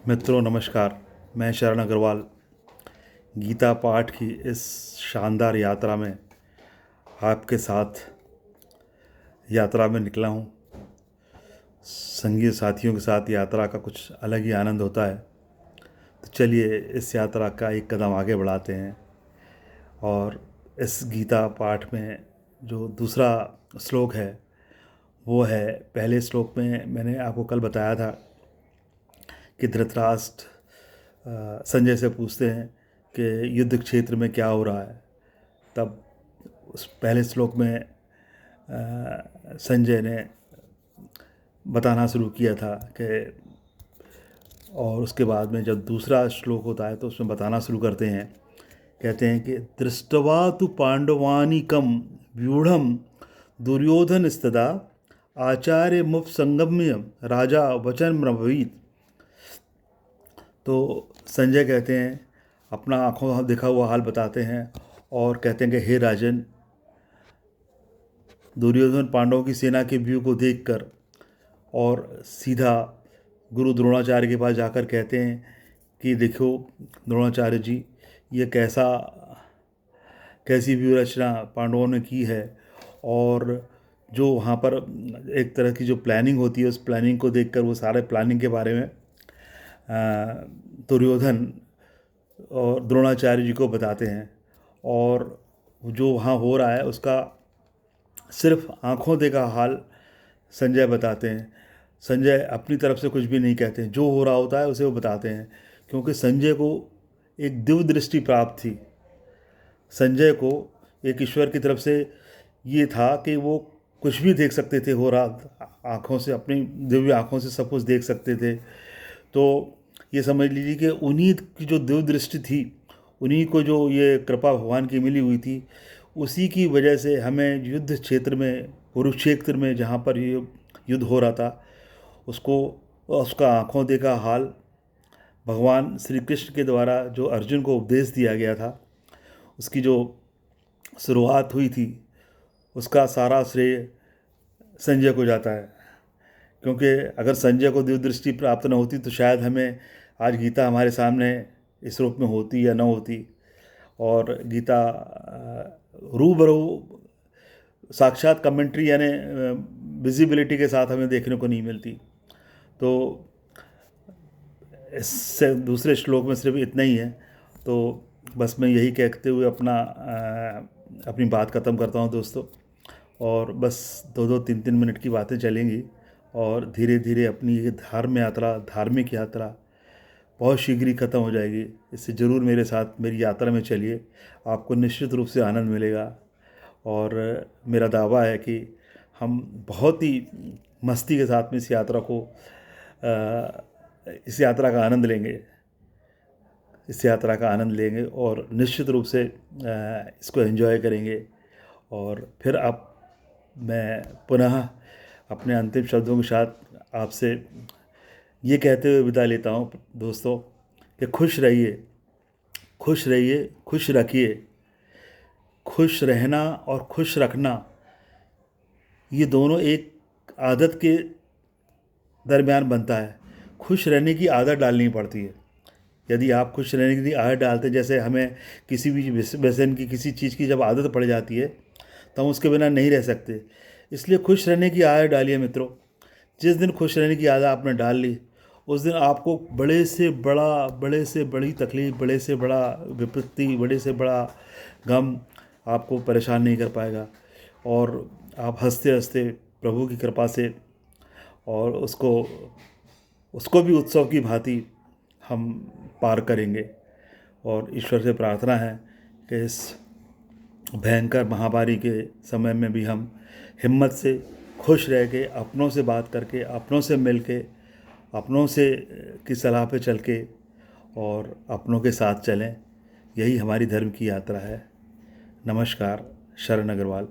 मित्रों नमस्कार। मैं शरण अग्रवाल गीता पाठ की इस शानदार यात्रा में आपके साथ यात्रा में निकला हूँ। संगी साथियों के साथ यात्रा का कुछ अलग ही आनंद होता है। तो चलिए इस यात्रा का एक कदम आगे बढ़ाते हैं। और इस गीता पाठ में जो दूसरा श्लोक है वो है, पहले श्लोक में मैंने आपको कल बताया था कि धृतराष्ट्र संजय से पूछते हैं कि युद्ध क्षेत्र में क्या हो रहा है। तब उस पहले श्लोक में संजय ने बताना शुरू किया था कि, और उसके बाद में जब दूसरा श्लोक होता है तो उसमें बताना शुरू करते हैं। कहते हैं कि दृष्टवा तु पांडवानीकम व्यूढ़म दुर्योधन स्तदा आचार्य मुपसंगम्य राजा वचन ब्रवीत। तो संजय कहते हैं, अपना आंखों देखा हुआ हाल बताते हैं और कहते हैं कि हे राजन, दुर्योधन पांडवों की सेना के व्यू को देखकर और सीधा गुरु द्रोणाचार्य के पास जाकर कहते हैं कि देखो द्रोणाचार्य जी, ये कैसी व्यू रचना पांडवों ने की है। और जो वहाँ पर एक तरह की जो प्लानिंग होती है, उस प्लानिंग को देखकर वो सारे प्लानिंग के बारे में दुर्योधन और द्रोणाचार्य जी को बताते हैं। और जो वहाँ हो रहा है उसका सिर्फ आंखों देखा हाल संजय बताते हैं। संजय अपनी तरफ से कुछ भी नहीं कहते हैं, जो हो रहा होता है उसे वो बताते हैं, क्योंकि संजय को एक दिव्य दृष्टि प्राप्त थी। संजय को एक ईश्वर की तरफ से ये था कि वो कुछ भी देख सकते थे, हो रहा आँखों से, अपनी दिव्य आँखों से सब कुछ देख सकते थे। तो ये समझ लीजिए कि उन्हीं की जो दिव्य दृष्टि थी, उन्हीं को जो ये कृपा भगवान की मिली हुई थी, उसी की वजह से हमें युद्ध क्षेत्र में, कुरुक्षेत्र में जहाँ पर ये युद्ध हो रहा था, उसको उसका आँखों देखा हाल भगवान श्री कृष्ण के द्वारा जो अर्जुन को उपदेश दिया गया था, उसकी जो शुरुआत हुई थी, उसका सारा श्रेय संजय को जाता है। क्योंकि अगर संजय को दिव्य दृष्टि प्राप्त न होती तो शायद हमें आज गीता हमारे सामने इस रूप में होती या न होती। और गीता रूबरू साक्षात कमेंट्री यानी विजिबिलिटी के साथ हमें देखने को नहीं मिलती। तो इससे दूसरे श्लोक में सिर्फ इतना ही है। तो बस मैं यही कहते हुए अपनी बात ख़त्म करता हूँ दोस्तों। और बस 2-2 3-3 मिनट की बातें चलेंगी और धीरे धीरे अपनी ये धार्मिक यात्रा बहुत शीघ्र ही ख़त्म हो जाएगी। इससे ज़रूर मेरे साथ मेरी यात्रा में चलिए, आपको निश्चित रूप से आनंद मिलेगा। और मेरा दावा है कि हम बहुत ही मस्ती के साथ में इस यात्रा का आनंद लेंगे, और निश्चित रूप से इसको एंजॉय करेंगे। और फिर मैं पुनः अपने अंतिम शब्दों के साथ आपसे ये कहते हुए विदा लेता हूँ दोस्तों, कि खुश रहिए, खुश रखिए। खुश रहना और खुश रखना, ये दोनों एक आदत के दरमियान बनता है। खुश रहने की आदत डालनी पड़ती है। यदि आप खुश रहने की आदत डालते, जैसे हमें किसी भी व्यसन की, किसी चीज़ की जब आदत पड़ जाती है तो हम उसके बिना नहीं रह सकते। इसलिए खुश रहने की आदत डालिए मित्रों। जिस दिन खुश रहने की आदत आपने डाल ली, उस दिन आपको बड़े से बड़ी तकलीफ़, बड़े से बड़ा विपत्ति, बड़े से बड़ा गम आपको परेशान नहीं कर पाएगा। और आप हंसते हंसते प्रभु की कृपा से, और उसको भी उत्सव की भांति हम पार करेंगे। और ईश्वर से प्रार्थना है कि इस भयंकर महामारी के समय में भी हम हिम्मत से, खुश रह के, अपनों से बात करके, अपनों से मिल के, अपनों से की सलाह पे चल के और अपनों के साथ चलें। यही हमारी धर्म की यात्रा है। नमस्कार। शरण अग्रवाल।